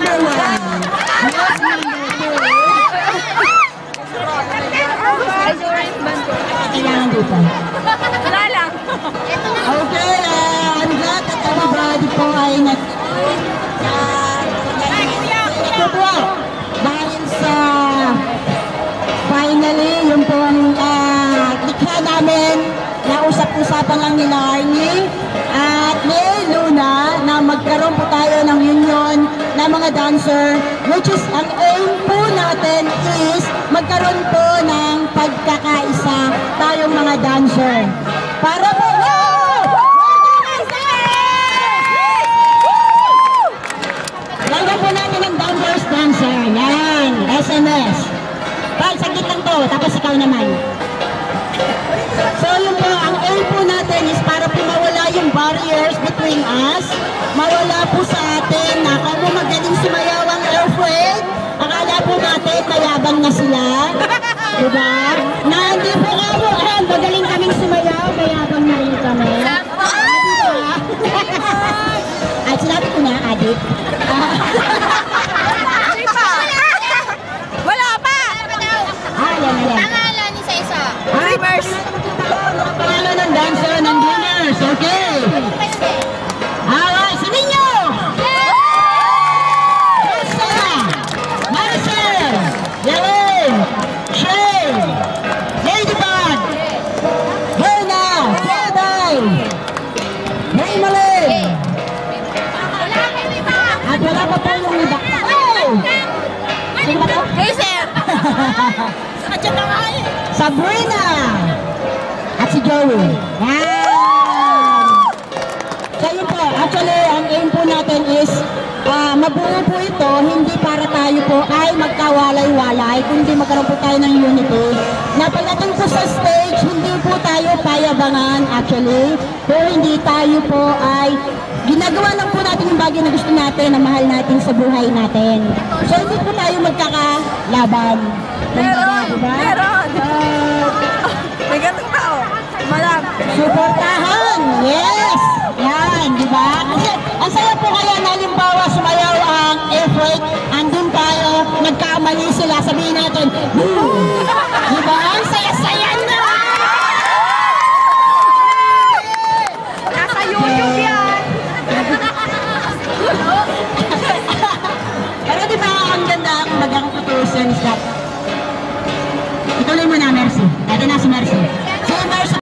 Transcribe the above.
number 1. Yes, number 2. Kailangan dito. Wala lang. Okay, I'm glad that everybody po ay natutuwa dahil sa finally, yung po ang likha namin na usap-usapan lang nila Arnie at ni Luna na magkaroon po tayo ng union na mga dancer, which is ang aim po natin is magkaroon po ng pagkakaisa tayong mga dancer. Para po, lagyan po natin ang dancers dancer. Yan, SMS. Pag, saglit lang to, tapos ikaw naman. So yun po, ang aim po natin is para po mawala yung barriers between us, mawala po sa atin na kung magaling sumayaw ang airfreight, akala po natin mayabang na sila. Diba? Na hindi po kamo, magaling kaming sumayaw, mayabang na rin kami. At sinabi ko na, Adit. Wala pa! Yan. Pangalan ni Isa. Reverse. Pangalan ng dancer ng winners. Okay. Alright, sa ninyo! Rosa, Maricel, Yelene, Shay, Ladybug, Hena, Keday, Maymali. At wala pa po yung iba. Oh! Sino ba to? Hazel! Sabrina! At si Joey. Yan! So yun po, actually, ang aim po natin is mabuo po ito, hindi para tayo po ay magkawalay-walay, kundi magkaroon po tayo ng unity. Na pagdating po sa stage, hindi po tayo payabangan actually, pero hindi tayo po ay ginagawa lang po natin yung bagay na gusto natin, na mahal natin sa buhay natin. So hindi po tayo magkakalaban. Meron! Diba? Meron! May ganun pa oh. Malam. Suportahan! Yes! Yan, di ba? Kasi ang saya po kaya na halimbawa sumayaw ang airfreight, andun tayo, nagkamali sila, sabihin natin, di ba? Ang saya-saya na! Nasa YouTube yan! Pero di ba ang ganda ang magang tutusin is that ituloy mo na, Mercy. Ito na si Mercy.